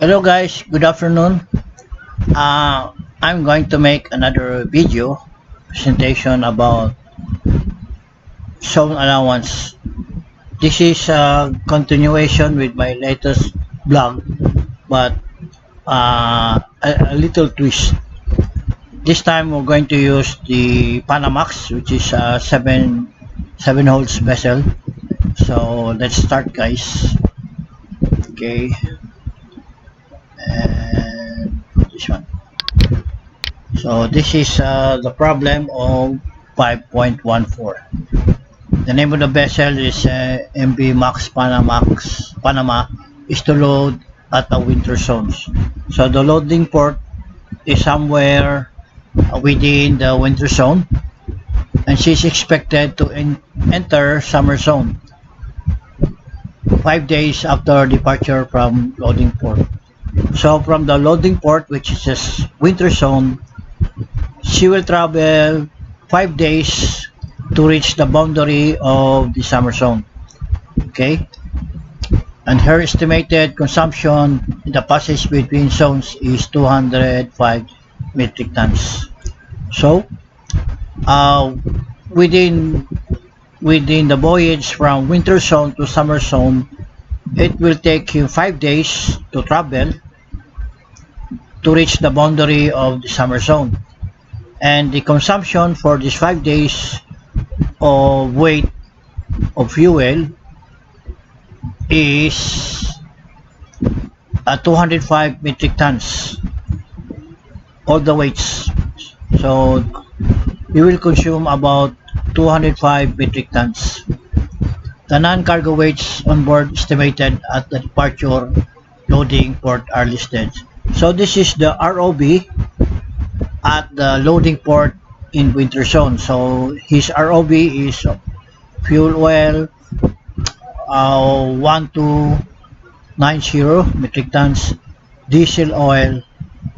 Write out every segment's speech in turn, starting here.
Hello guys, good afternoon. I'm going to make another video presentation about zone allowance. This is a continuation with my latest blog, but a little twist. This time we're going to use the Panamax, which is a seven holes vessel. So let's start, guys. Okay, and this one. So this is the problem of 5.14. The name of the vessel is MV Max Panama is to load at the winter zones. So the loading port is somewhere within the winter zone, and she's expected to enter summer zone 5 days after departure from loading port. So from the loading port, which is just winter zone, she will travel 5 days to reach the boundary of the summer zone. Okay, and her estimated consumption in the passage between zones is 205 metric tons. So, uh, within within the voyage from winter zone to summer zone, it will take you 5 days to travel to reach the boundary of the summer zone. And the consumption for these 5 days of weight of fuel is 205 metric tons, all the weights. So you will consume about 205 metric tons. The non-cargo weights on board estimated at the departure loading port are listed. So this is the ROB at the loading port in winter zone. So his ROB is fuel oil 1290 metric tons, diesel oil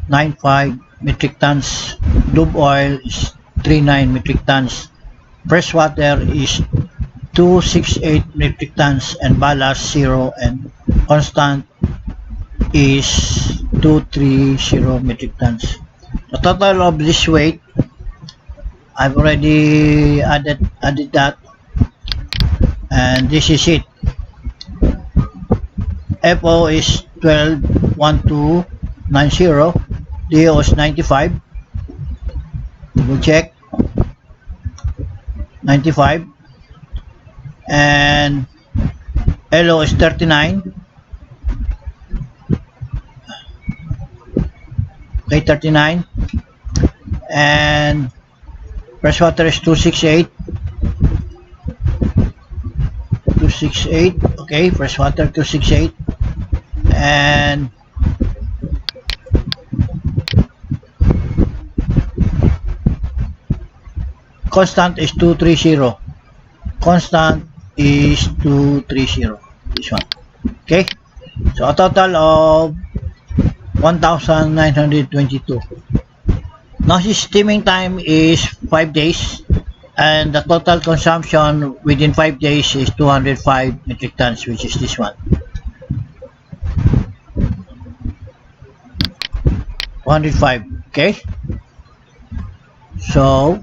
95 metric tons, lube oil is 39 metric tons, fresh water is 268 metric tons, and ballast zero and constant is 230 metric tons. The total of this weight, I've already added that, and this is it. FO is 121290, DO is 95, double check, 95, and LO is 39, okay, 39, and freshwater is 268, 268, okay, freshwater 268, and constant is 230. Constant is 230. This one. Okay? So a total of 1,922. Now his steaming time is 5 days, and the total consumption within 5 days is 205 metric tons, which is this one. 205. Okay? So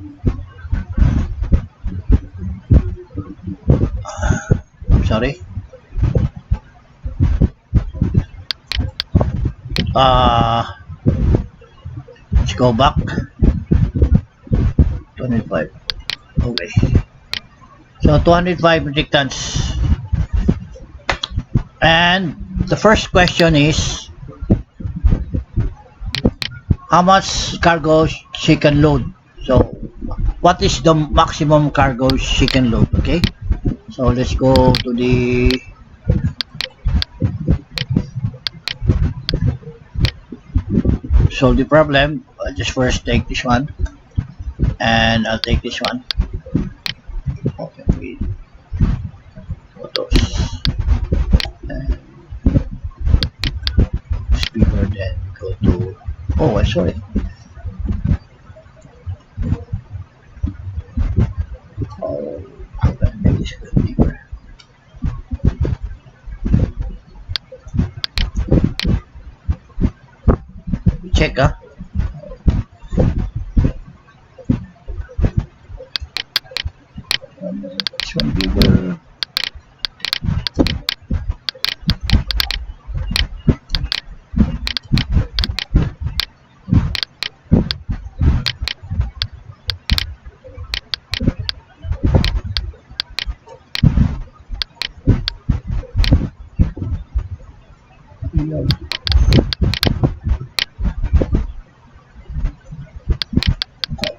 sorry. Uh let's go back. 25. Okay. So 205 metric tons. And the first question is how much cargo she can load. So what is the maximum cargo she can load? Okay. So let's go to the solve the problem. I'll just first take this one, and I'll take this one. Okay, with photos. And speaker, then go to. Oh, I'm sorry. Oh, how can I make this bigger? check, ah. This one bigger.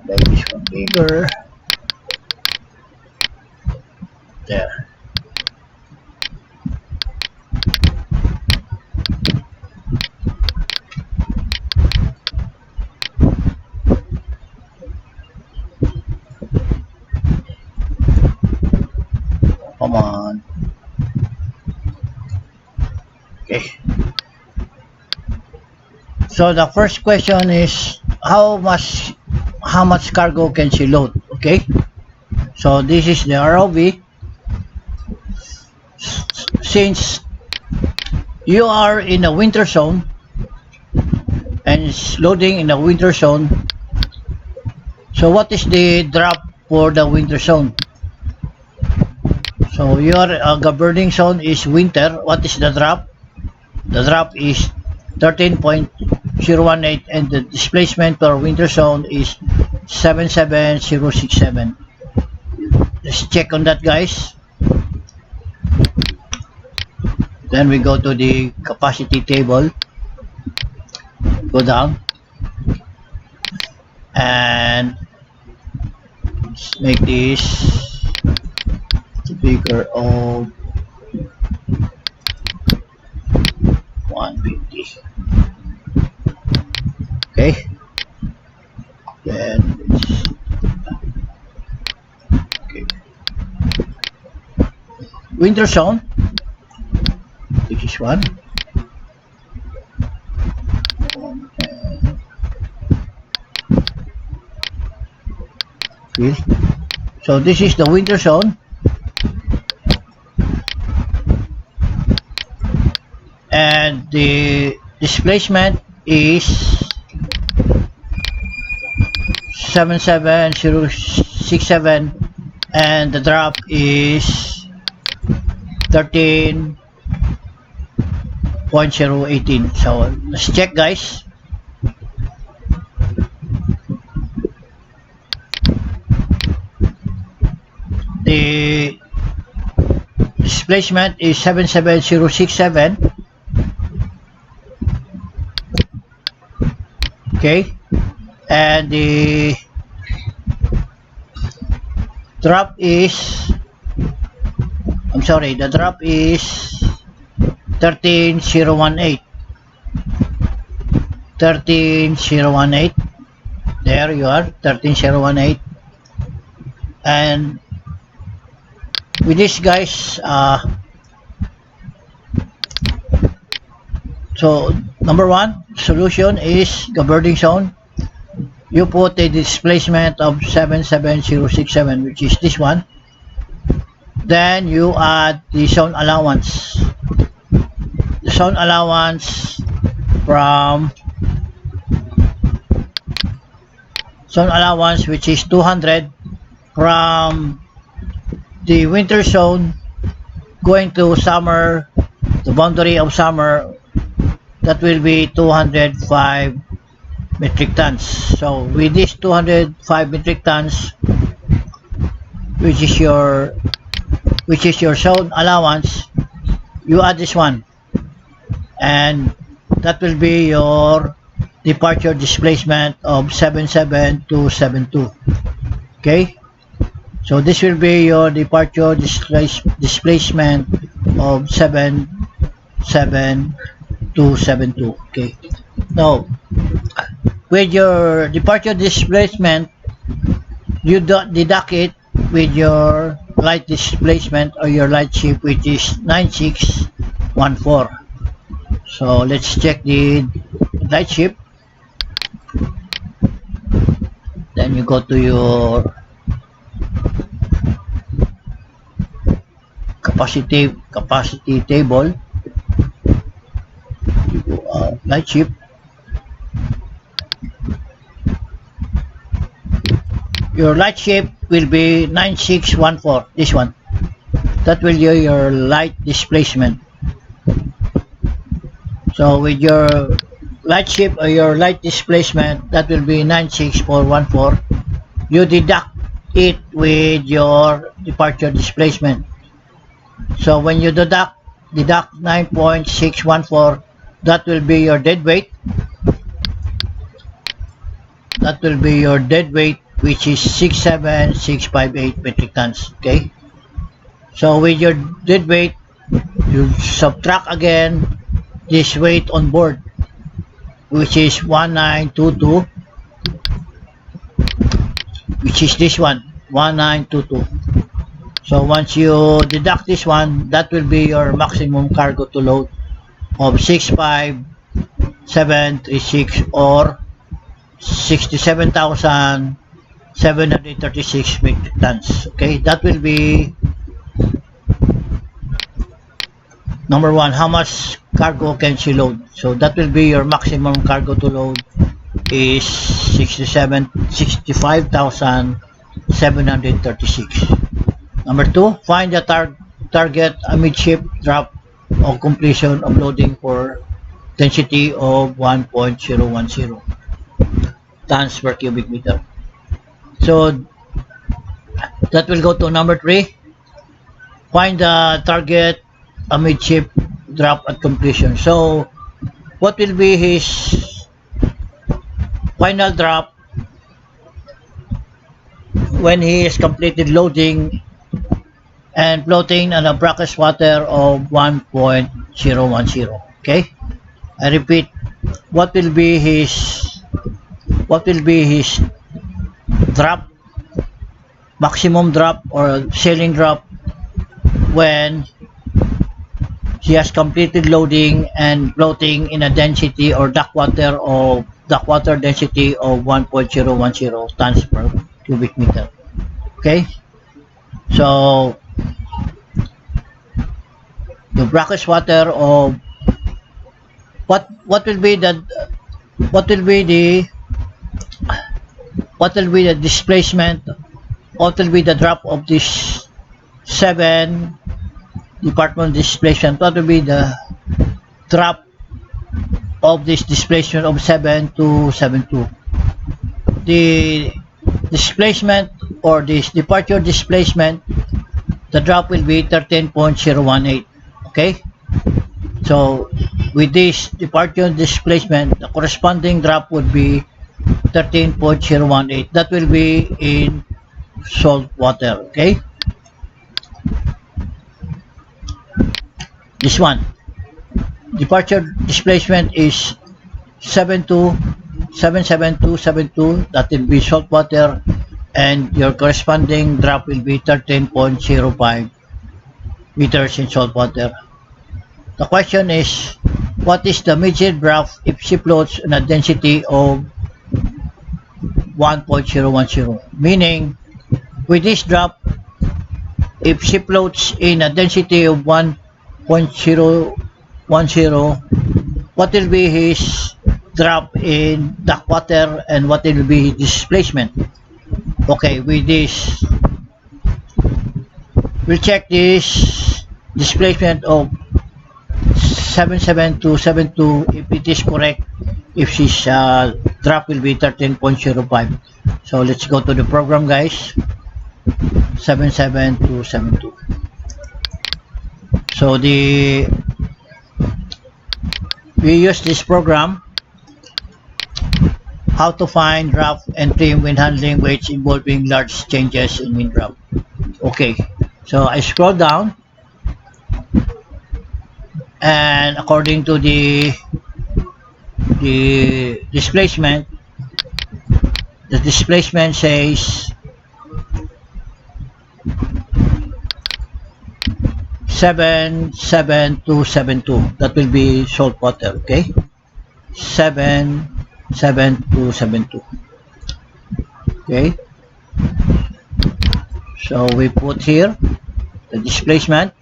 Make this one bigger. There. Come on. Okay. So the first question is how much cargo can she load? Okay. So this is the ROV. Since you are in a winter zone and it's loading in a winter zone, so what is the drop for the winter zone? So your governing zone is winter. What is the drop? The drop is 13.018 and the displacement per winter zone is 77067. Let's check on that, guys. Then we go to the capacity table, go down, and let's make this the bigger of 150. Okay, then okay. Winter zone, this is one. Okay. So this is the winter zone, and the displacement is 77067 and the drop is 13.018. So let's check, guys. The displacement is 77067. Okay, and the drop is the drop is 13018. 13018. There you are, 13018. And with this, guys, so number one solution is governing zone. You put a displacement of 77067, which is this one. Then you add the zone allowance. The zone allowance from which is 200 from the winter zone going to summer, the boundary of summer, that will be 205 metric tons. So with this 205 metric tons, which is your zone allowance, you add this one, and that will be your departure displacement of 77272. Okay, so this will be your departure displacement of 77272. Okay, now with your departure displacement, you deduct it with your light displacement or your light ship, which is 9614. So let's check the light ship. Then you go to your capacity table. You go light ship. Your light shape will be 9614, this one. That will be your light displacement. So with your light shape or your light displacement, that will be 96414. You deduct it with your departure displacement. So when you deduct 9.614, that will be your dead weight. That will be your dead weight, which is 67658 metric tons. Okay. So with your dead weight, you subtract again this weight on board, which is 1922, which is this one, 1922. So once you deduct this one, that will be your maximum cargo to load of 65736 or 67,736 metric tons. Okay, that will be number one. How much cargo can she load? So that will be your maximum cargo to load is 65,736. Number two, find the target amidship drop of completion of loading for density of 1.010 tons per cubic meter. So that will go to number three. Find the target amidship drop at completion. So what will be his final drop when he is completed loading and floating on a brackish water of 1.010? Okay, I repeat, what will be his drop, maximum drop or ceiling drop when he has completed loading and floating in a density or duct water density of 1.010 tons per cubic meter. Okay, so the brackish water of what will be the what will be the displacement, what will be the drop of this 7 department displacement, what will be the drop of this displacement of 7272? The displacement or this departure displacement, the drop will be 13.018. Okay, so with this departure displacement, the corresponding drop would be 13.018. That will be in salt water. Okay, this one, departure displacement is 77272. That will be salt water, and your corresponding drop will be 13.05 meters in salt water. The question is, what is the midget drop if she floats in a density of 1.010? Meaning, with this drop, if she floats in a density of 1.010, what will be his drop in duct water and what will be his displacement? Okay, with this, we'll check this displacement of 77272 if it is correct, if his drop will be 13.05. So let's go to the program, guys. 77272. So we use this program how to find drop and trim when handling weights involving large changes in wind drop. Okay, so I scroll down, and according to the displacement, the displacement says 77272. That will be salt water. Okay, 77272. Okay, so we put here the displacement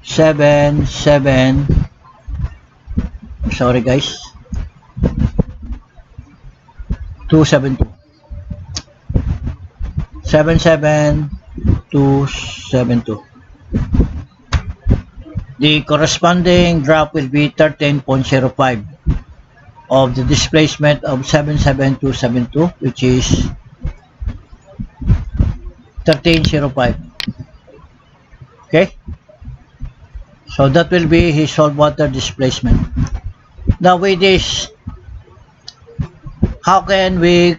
7, sorry guys, 272. 77272. The corresponding drop will be 13.05 of the displacement of 77272, which is 1305. Okay, so that will be his saltwater displacement. Now with this, how can we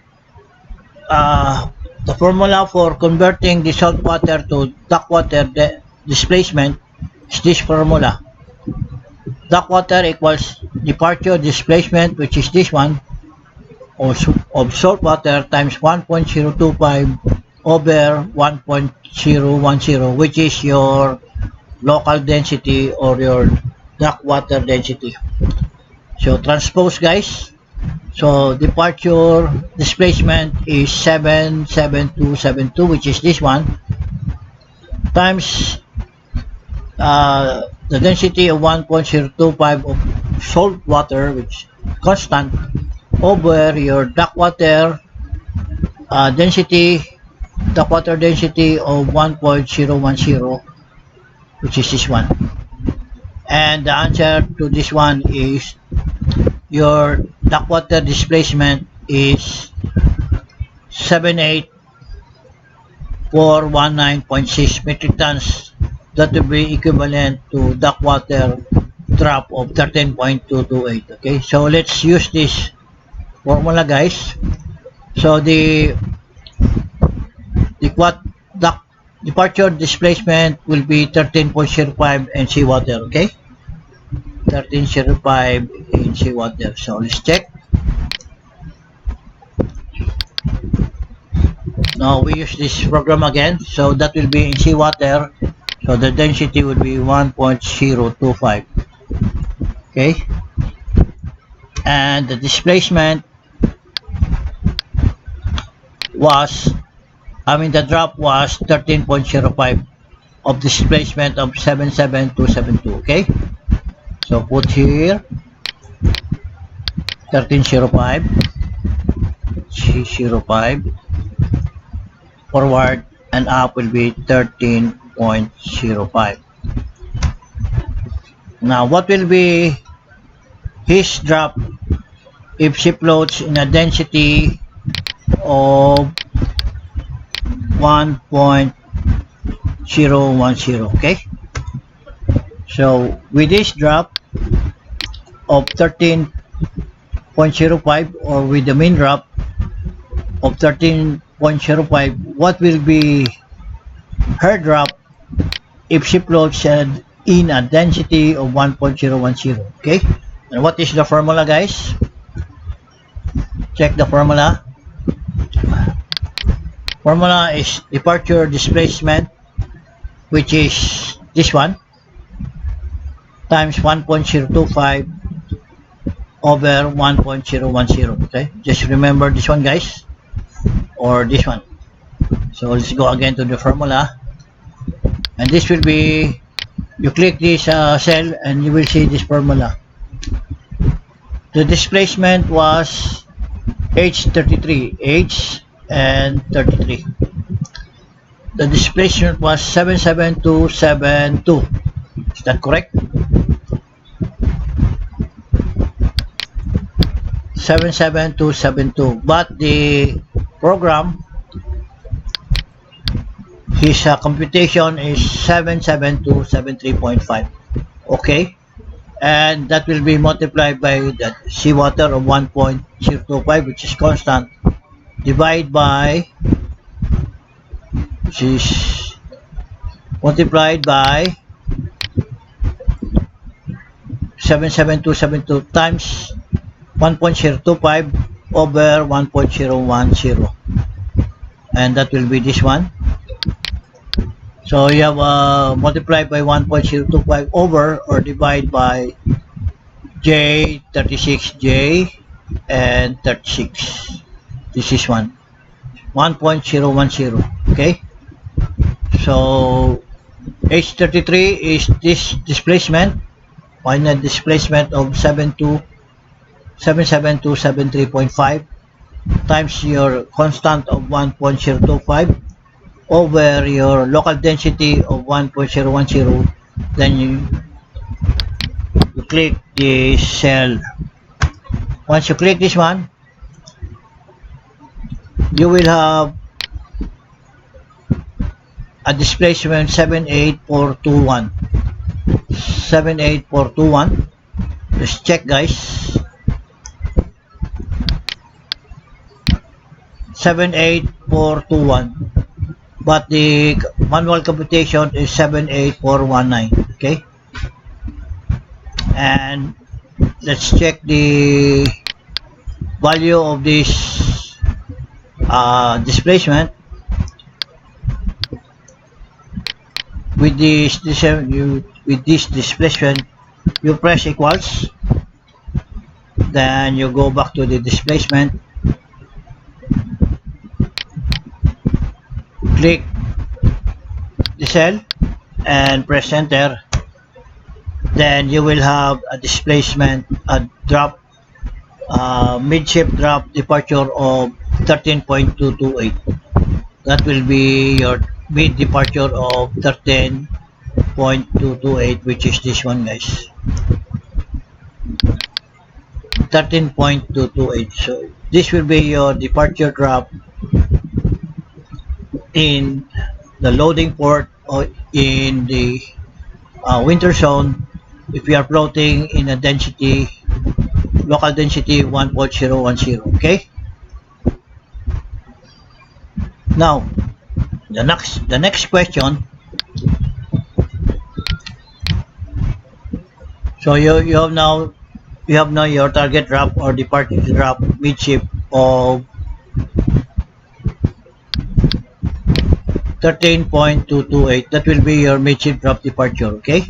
the formula for converting the saltwater to duckwater displacement is this formula. Duckwater equals departure displacement, which is this one, of saltwater times 1.025 over 1.010, which is your local density or your duckwater density. So transpose, guys. So departure displacement is 77272, which is this one, times the density of 1.025 of salt water, which is constant, over your duckwater density, duckwater density of 1.010, which is this one. And the answer to this one is your duckwater displacement is 78419.6 metric tons. That will be equivalent to duckwater drop of 13.228. Okay, so let's use this formula, guys. So the duck departure displacement will be 13.05 in seawater. Okay, 1305 in seawater. So let's check. Now we use this program again. So that will be in seawater. So the density would be 1.025. Okay, and the displacement was, the drop was 13.05 of displacement of 77272. Okay, so put here 1305 C05, forward and up will be 13.05. Now what will be his drop if she floats in a density of 1.010? Okay, so with this drop of 13.05 or with the main drop of 13.05, what will be her drop if she floats in a density of 1.010? Okay, and what is the formula, guys? Check the formula. Formula is departure displacement, which is this one, times 1.025 over 1.010. Okay, just remember this one, guys, or this one. So let's go again to the formula, and this will be, you click this cell and you will see this formula. The displacement was H33, H and 33. The displacement was 77272. Is that correct? 77272. But the program, his computation is 77273.5. Okay, and that will be multiplied by the seawater of 1.025, which is constant, divide by, which is multiplied by 77272 times 1.025 over 1.010, and that will be this one. So you have multiplied by 1.025 over or divide by J36J and 36. This is 1.010. Okay, so H33 is this displacement, final displacement of 77273.5 times your constant of 1.025 over your local density of 1.010, then you click the cell. Once you click this one, you will have a displacement 78421. 78421. Let's check, guys. 78421. But the manual computation is 78419. Okay? And let's check the value of this displacement. With this displacement, you press equals, then you go back to the displacement, click the cell and press enter. Then you will have a displacement, a drop, midship drop departure of 13.228. That will be your mid departure of 13.228, which is this one, guys. 13.228. So this will be your departure drop in the loading port or in the winter zone if you are floating in a density, local density 1.010. Okay. Now the next question. So you have now your target drop or departure drop midship of 13.228. That will be your midship drop departure. Okay.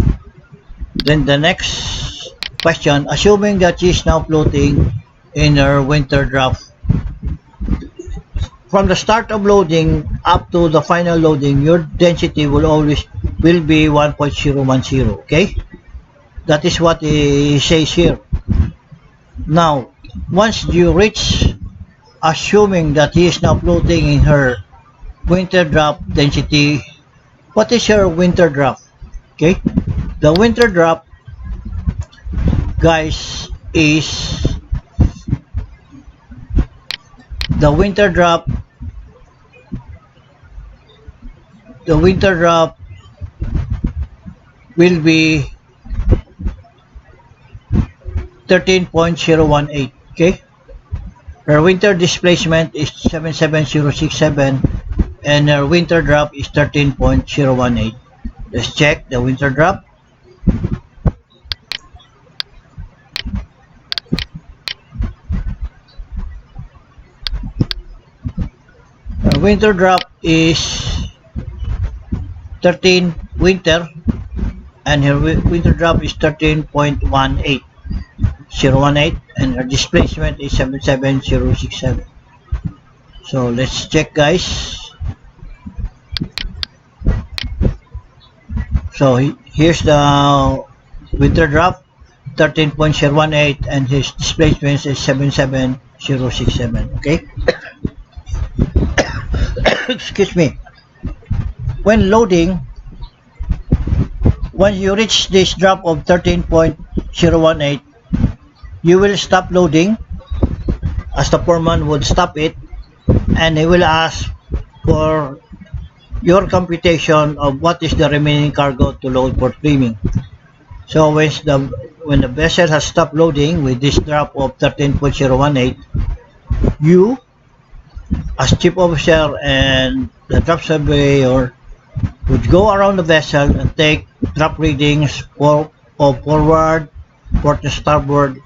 Then the next question, assuming that she is now floating in her winter drop, from the start of loading up to the final loading, your density will be 1.010. Okay. That is what it says here. Now, once you reach, assuming that he is now floating in her winter drop density, what is your winter drop? Okay, the winter drop, guys, is the winter drop will be 13.018. Okay, her winter displacement is 77067 and her winter drop is 13.018. Let's check the winter drop. Her winter drop is 13 winter and her winter drop is 13.18. 018 and her displacement is 77067. So let's check, guys. So here's the winter drop 13.018 and his displacement is 77067. Okay. Excuse me. When loading, once you reach this drop of 13.018, you will stop loading as the foreman would stop it, and he will ask for your computation of what is the remaining cargo to load for trimming. So when the vessel has stopped loading with this drop of 13.018, you as chief officer and the drop surveyor would go around the vessel and take drop readings of forward, port to starboard,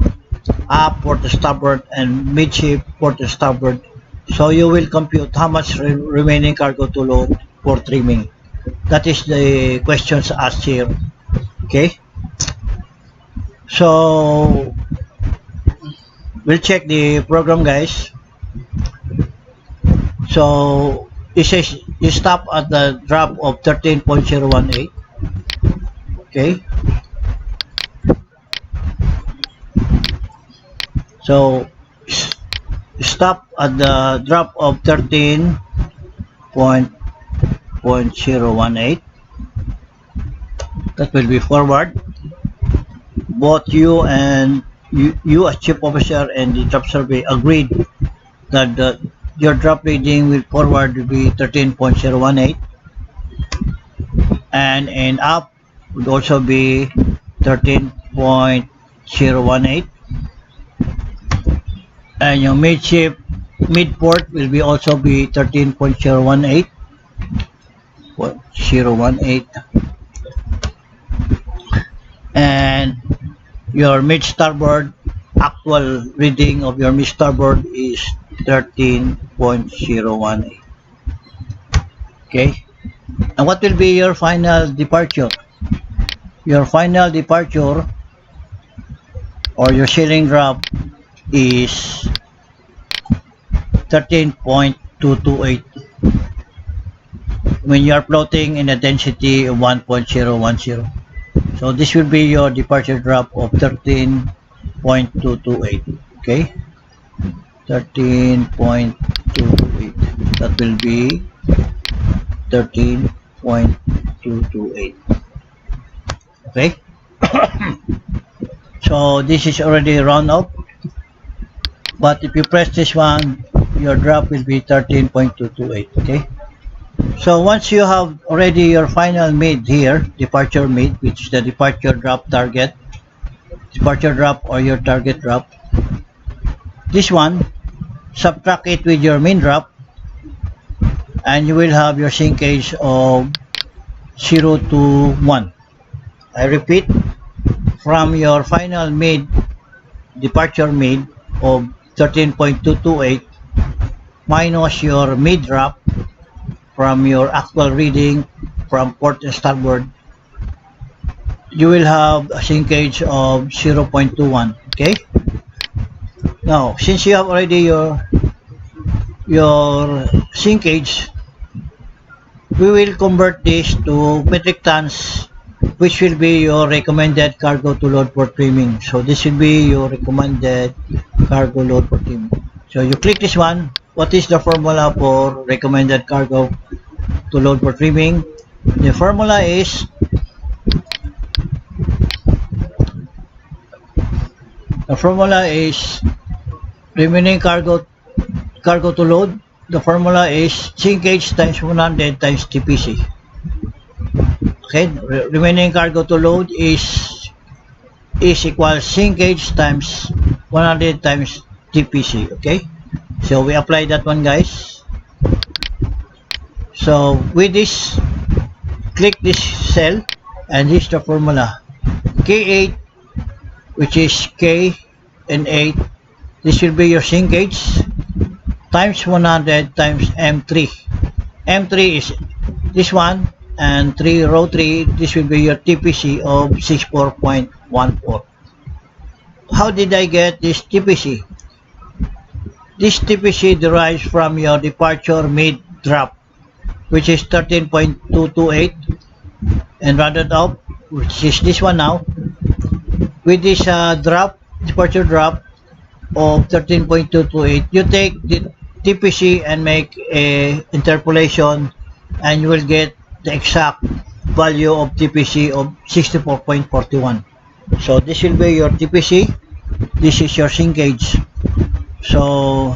up, port to starboard, and midship, port to starboard. So you will compute how much remaining cargo to load for trimming. That is the questions asked here. Okay. So we'll check the program, guys. So it says you stop at the drop of 13.018. Okay. So stop at the drop of 13.018. 13.018. That will be forward. Both you and you as chief officer and the drop survey agreed that your drop reading will forward will be 13.018, and in up would also be 13.018, and your mid port will be also be 13.018, and your mid starboard actual reading of your mid starboard is 13.018. Okay, and what will be your final departure? Your final departure or your sailing drop is 13.228 when you are floating in a density of 1.010. So this will be your departure drop of 13.228. Okay, 13.228. That will be 13.228. Okay. So this is already round up, but if you press this one, your drop will be 13.228. Okay. So once you have already your final mid here, departure mid, which is the departure drop target, departure drop or your target drop, this one, subtract it with your main drop, and you will have your sinkage of 0 to 1. I repeat, from your final mid, departure mid of 13.228 minus your mid drop from your actual reading from port and starboard, you will have a sinkage of 0.21. Okay. Now, since you have already your sinkage, we will convert this to metric tons, which will be your recommended cargo to load for trimming. So this will be your recommended cargo load for trimming. So you click this one. What is the formula for recommended cargo to load for trimming? The formula is remaining cargo to load. The formula is sinkage times 100 times TPC. Okay, remaining cargo to load is equals sinkage times 100 times TPC. Okay, so we apply that one, guys. So with this, click this cell, and this is the formula. K8, which is K and 8, this will be your sinkage times 100 times M3. M3 is this one, and row 3, this will be your TPC of 64.14. How did I get this TPC? This TPC derives from your departure mid drop, which is 13.228, and rounded up, which is this one now. With this departure drop of 13.228, you take the TPC and make a interpolation, and you will get the exact value of TPC of 64.41. So this will be your TPC. This is your sinkage. So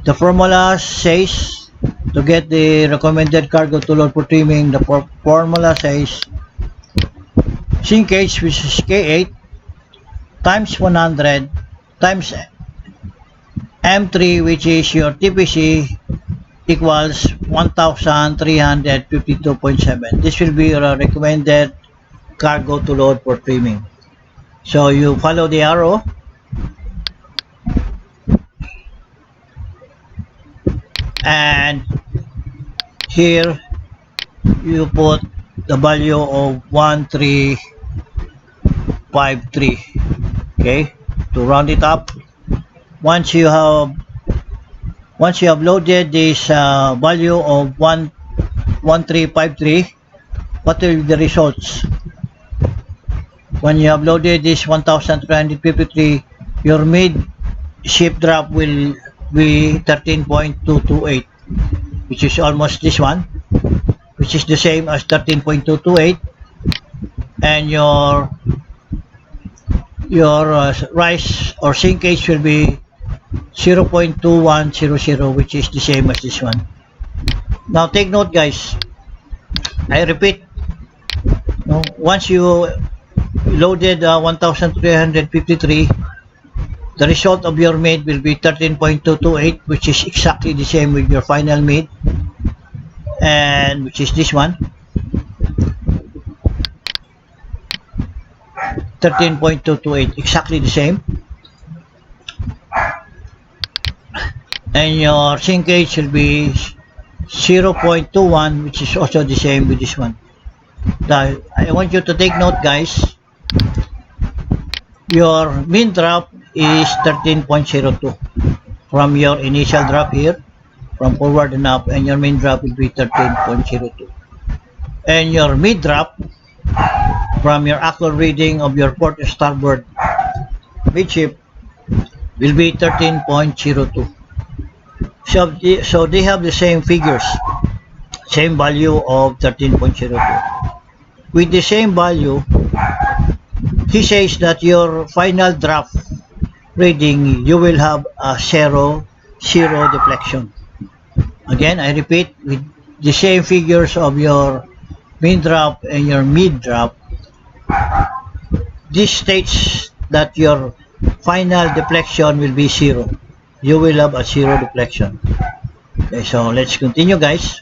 the formula says, to get the recommended cargo to load for trimming, the formula says sinkage, which is K8, times 100 times M3, which is your TPC, equals 1352.7. This will be your recommended cargo to load for trimming. So you follow the arrow, and here you put the value of 1353. Okay, to round it up, once you have loaded this value of 1353, what will be the results? When you have loaded this 1353, your mid ship drop will be 13.228, which is almost this one. which is the same as 13.228, and your rise or sinkage will be 0.2100, which is the same as this one. Now take note, guys. I repeat, no, once you loaded 1353, the result of your mid will be 13.228, which is exactly the same with your final mid, and which is this one, 13.228, exactly the same. And your sinkage will be 0.21, which is also the same with this one. Now, I want you to take note, guys. Your mean drop is 13.02 from your initial drop here, from forward and up, and your mean drop will be 13.02. And your mid drop from your actual reading of your port starboard midship will be 13.02. So they have the same figures, same value of 13.02. With the same value, he says that your final draft reading, you will have a zero deflection. Again, I repeat, with the same figures of your mean drop and your mid drop, this states that your final deflection will be zero. You will have a zero deflection. Okay, so let's continue, guys.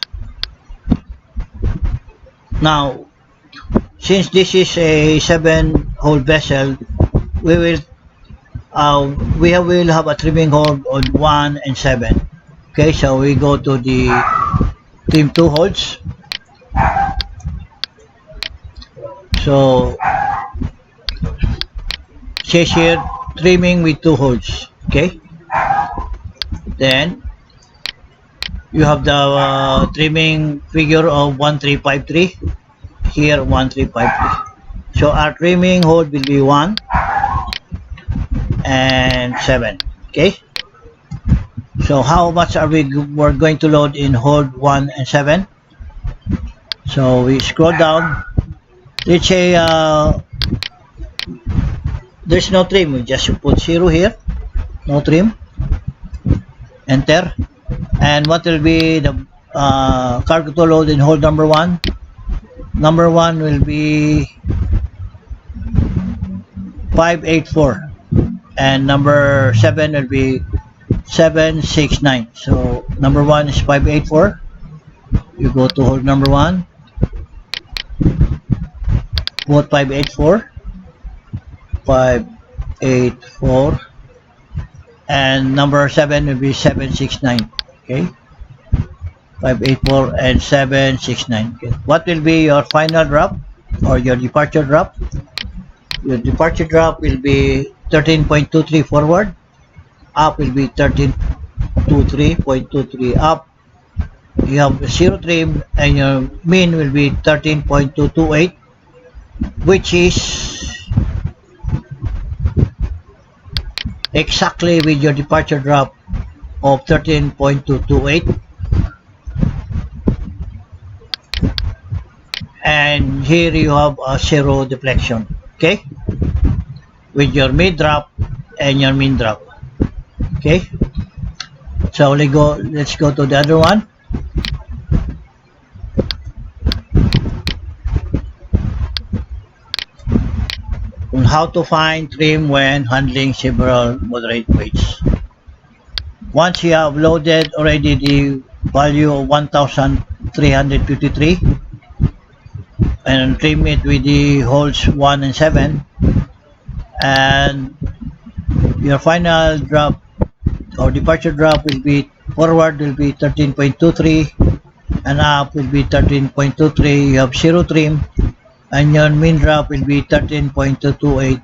Now, since this is a 7-hole vessel, we will have a trimming hole on 1 and 7. Okay, so we go to the trim 2 holes. So says here trimming with 2 holes. Okay, then you have the trimming figure of 1353 here, 1353. So our trimming hole will be 1 and 7. Okay, so how much are we're going to load in hole 1 and 7? So we scroll down. Let's say there's no trim, we just put 0 here, no trim, enter. And what will be the cargo to load in hole number 1? Number 1 will be 584, and number 7 will be 769. So number 1 is 584. You go to hole number 1, put 584, and number 7 will be 769. Okay, 584 and 769. Okay. What will be your final drop or your departure drop? Your departure drop will be 13.23 forward, up will be 13.23 up. You have 0 trim, and your mean will be 13.228, which is exactly with your departure drop of 13.228. And here you have a 0 deflection. Okay, with your mid drop and your mean drop. Okay, so let's go to the other one. On how to find trim when handling several moderate weights. Once you have loaded already the value of 1353 and trim it with the holes 1 and 7, and your final drop or departure drop will be forward will be 13.23 and up will be 13.23. You have 0 trim, and your mean drop will be 13.228,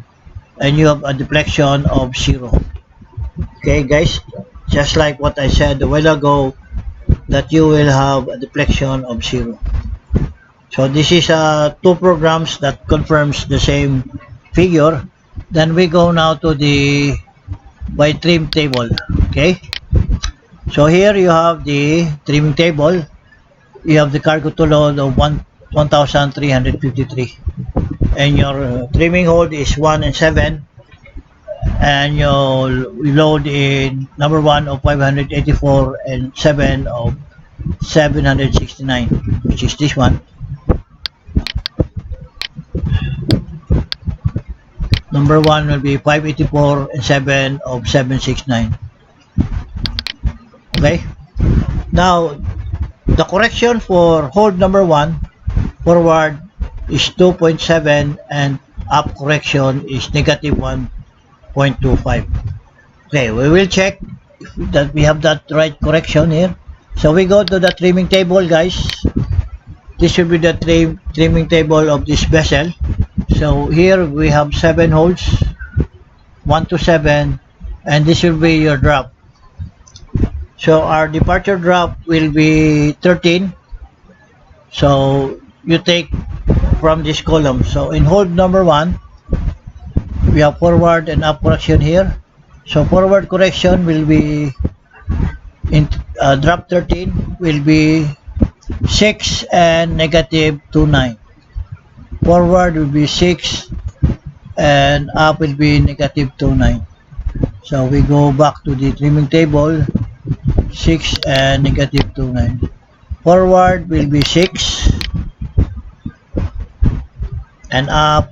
and you have a deflection of 0. Okay, guys, just like what I said a while ago, that you will have a deflection of 0. So this is 2 programs that confirms the same figure. Then we go now to the by trim table. Okay, so here you have the trimming table. you have the cargo to load of 1,353, and your trimming hold is 1 and 7, and your load in number 1 of 584 and 7 of 769, which is this one. Number 1 will be 584 and 7 of 769. Okay? Now, the correction for hold number 1 forward is 2.7 and up correction is negative 1.25. Okay, we will check that we have that right correction here. So we go to the trimming table, guys. This will be the trimming table of this vessel. So here we have 7 holes, 1 to 7, and this will be your drop. So our departure drop will be 13. So you take from this column. So in hold number 1, we have forward and up correction here. So forward correction will be in drop 13 will be 6 and negative 29. Forward will be 6 and up will be negative 29. So we go back to the trimming table, 6 and negative 29. Forward will be 6 and up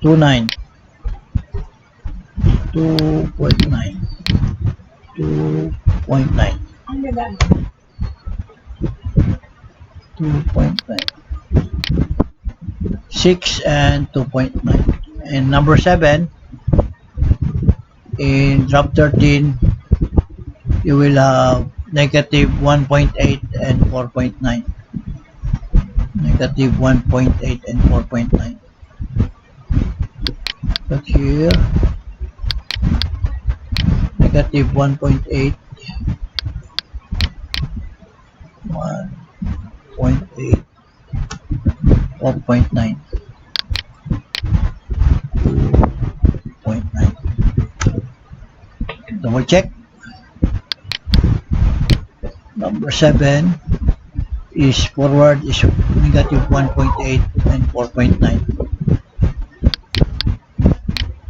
29. 2.9. 2.9. 2.9. 6 and 2.9. And number 7, in drop 13, you will have negative 1.8 and 4.9. Negative 1.8 and 4.9. But here, negative 1.8, 1.8, 4.9, 2.9. Double check. Number 7 is forward is negative 1.8 and 4.9.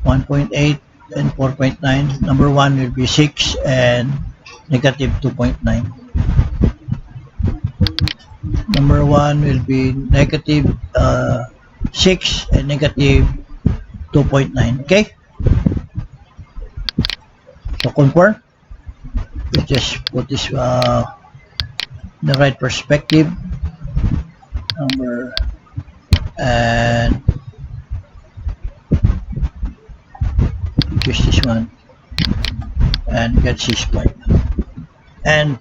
1.8 and 4.9. Number 1 will be 6 and negative 2.9. Number 1 will be negative 6 and negative 2.9. Okay? So confirm. We just put this in the right perspective. Number and just this one and get 6 point. And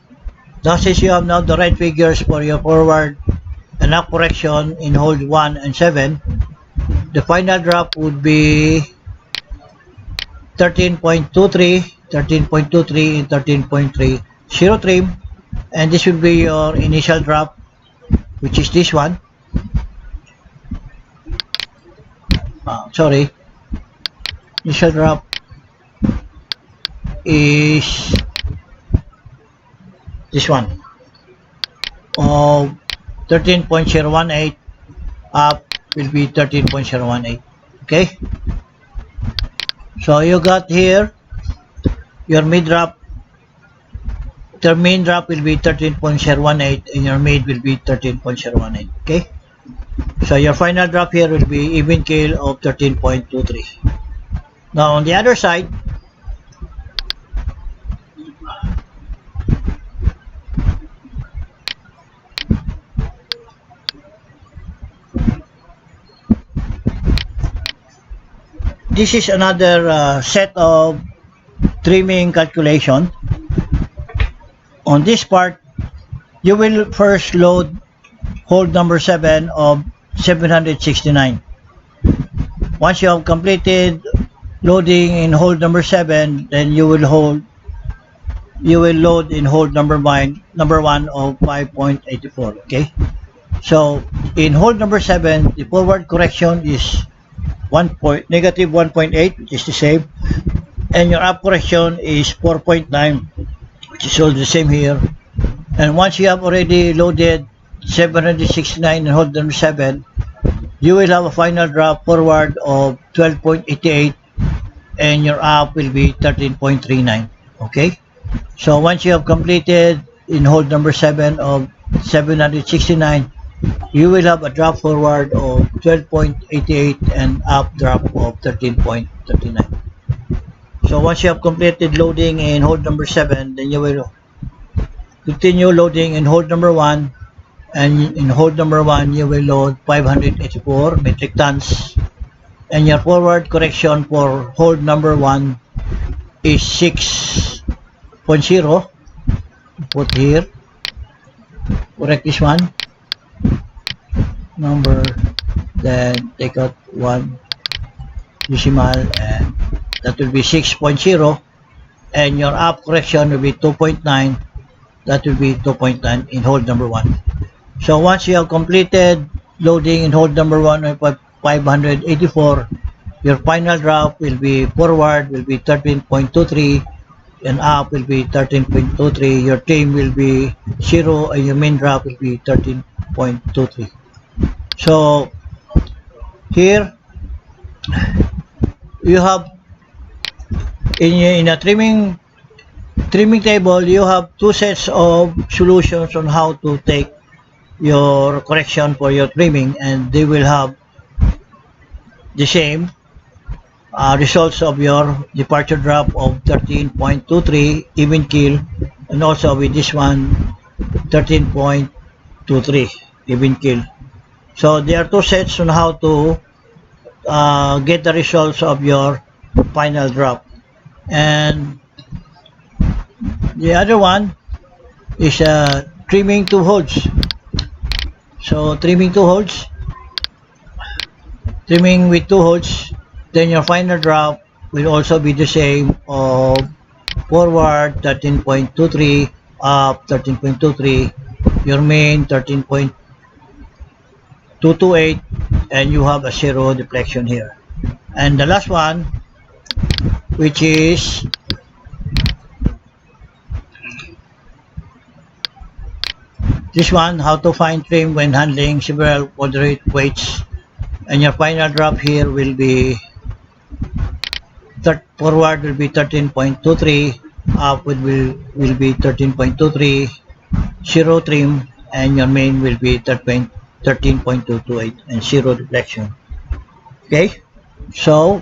thus is you have now the right figures for your forward and up correction in hold 1 and 7. The final drop would be 13.23, 13.23 and 13.3 zero trim, and this will be your initial drop, which is this one. Sorry, initial drop is this one of 13.018, up will be 13.018. Okay, so you got here your mid drop. Your main drop will be 13.018 and your mid will be 13.018. Okay, so your final drop here will be even keel of 13.23. Now on the other side, this is another set of trimming calculation. On this part, you will first load hold number 7 of 769. Once you have completed loading in hold number 7, then you will load in hold number 1 of 5.84. Okay, so in hold number 7, the forward correction is negative 1.8, which is the same, and your up correction is 4.9, which which is all the same here. And once you have already loaded 769 and hold number 7, you will have a final drop forward of 12.88 and your up will be 13.39. Okay? So once you have completed in hold number 7 of 769, you will have a drop forward of 12.88 and up drop of 13.39. So once you have completed loading in hold number 7, then you will continue loading in hold number 1, and in hold number 1 you will load 584 metric tons, and your forward correction for hold number 1 is 6.0. Put here, correct this one number, then take out 1 decimal, and that will be 6.0, and your up correction will be 2.9. That will be 2.9 in hold number 1. So once you have completed loading in hold number 1 of 584, your final drop will be forward will be 13.23 and up will be 13.23. Your trim will be 0 and your main drop will be 13.23. So here you have in a trimming table, you have two sets of solutions on how to take your correction for your trimming, and they will have the same results of your departure drop of 13.23 even keel, and also with this one 13.23 even keel. So there are two sets on how to get the results of your final drop, and the other one is trimming two holds. So trimming two holds, trimming with two holds, then your final drop will also be the same of forward 13.23, up 13.23, your main 13.228, and you have a zero deflection here. And the last one, which is this one, how to find trim when handling several moderate weights, and your final drop here will be forward will be 13.23, up will be 13.23, zero trim, and your main will be 13.228 and zero deflection. Okay, so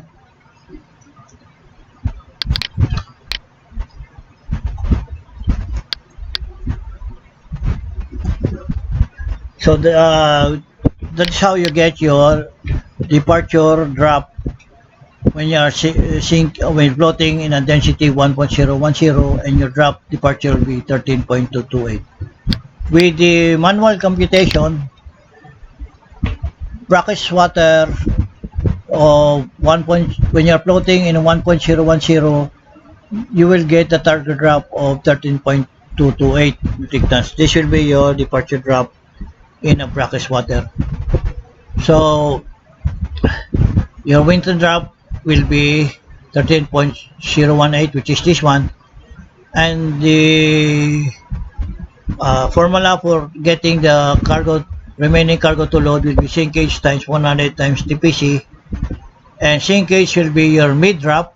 that's how you get your departure drop when you are when floating in a density 1.010, and your drop departure will be 13.228. With the manual computation, brackish water of when you're floating in a 1.010, you will get the target drop of 13.228 metric tons. This will be your departure drop in a brackish water. So your winter drop will be 13.018, which is this one, and the formula for getting the remaining cargo to load will be sinkage times 100 times TPC, and sinkage will be your mid drop,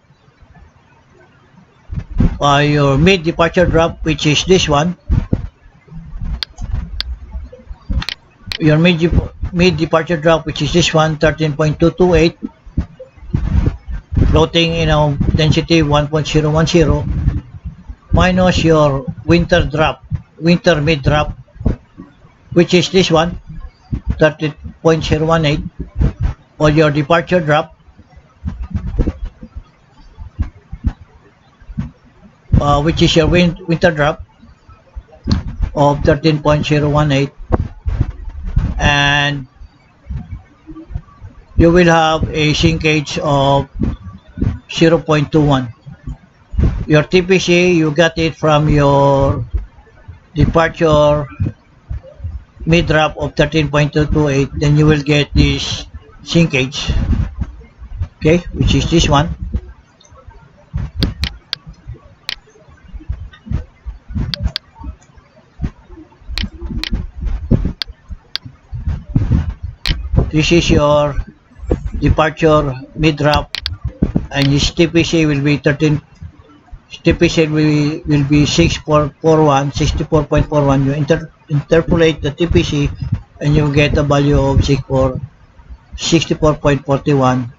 your mid departure drop, which is this one, your mid departure drop, which is this one, 13.228, floating in a density 1.010, minus your winter mid drop, which is this one, 30.018, or your departure drop, which is your winter drop of 13.018, and you will have a sinkage of 0.21. Your TPC, you got it from your departure mid drop of 13.228, then you will get this sinkage, okay, which is this one. This is your departure mid-drop, and his TPC will be 13. TPC will be 6441, 64.41. You interpolate the TPC and you get a value of 64.41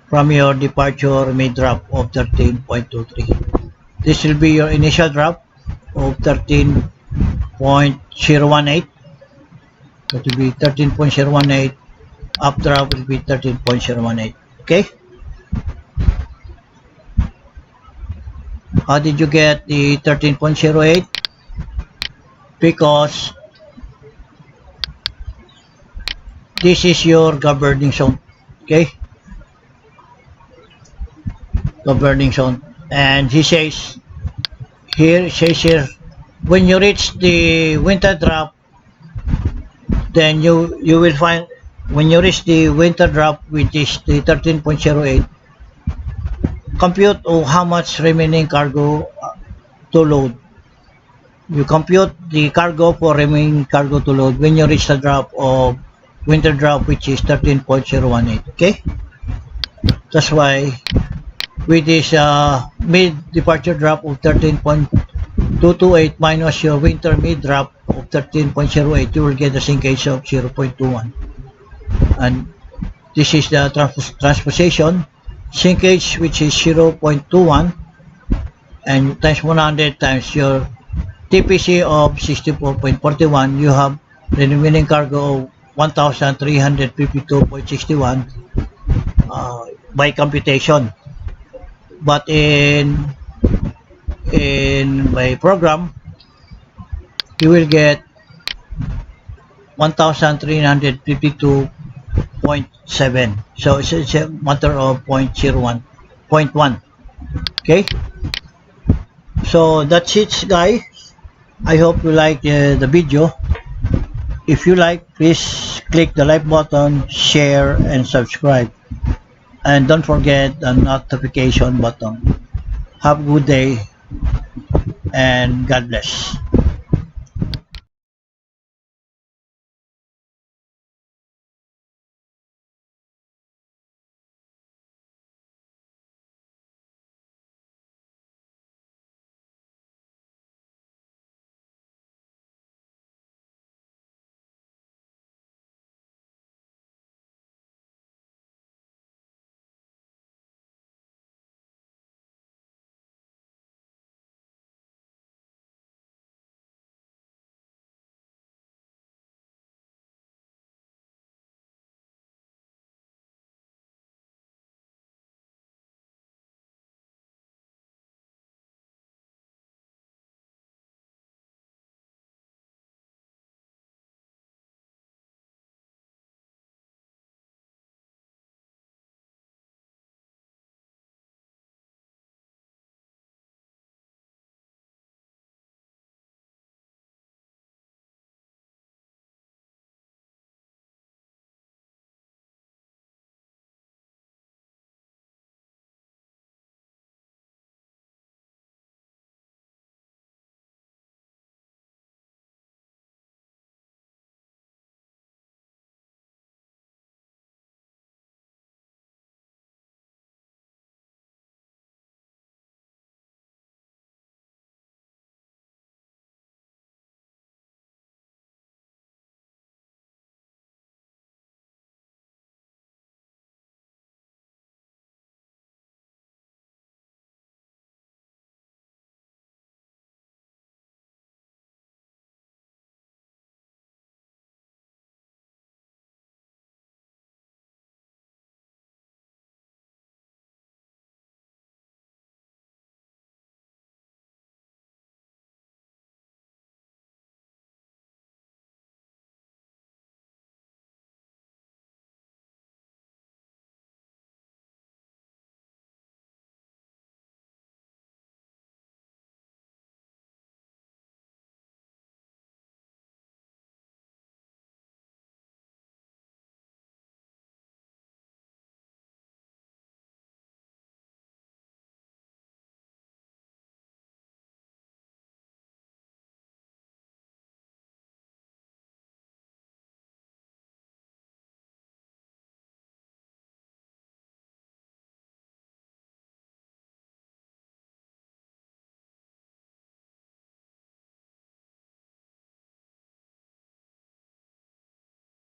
from your departure mid-drop of 13.23. This will be your initial drop of 13.018. That will be 13.018. Updraft will be 13.018. Okay? How did you get the 13.08? Because this is your governing zone. Okay? Governing zone. And he says here, when you reach the winter drop, then you will find, when you reach the winter drop, which is the 13.08, compute how much remaining cargo to load. You compute the cargo for remaining cargo to load when you reach the drop of winter drop, which is 13.018. Okay? That's why with this mid departure drop of 13.228 minus your winter mid drop of 13.08, you will get a sinkage of 0.21. And this is the transposition sinkage, which is 0.21, and times 100 times your TPC of 64.41, you have the remaining cargo of 1,352.61 by computation. But in my program, you will get 1,352.7. So it's a matter of 0.1. Okay? So that's it, guys. I hope you like the video. If you like, please click the like button, share, and subscribe. And don't forget the notification button. Have a good day and God bless.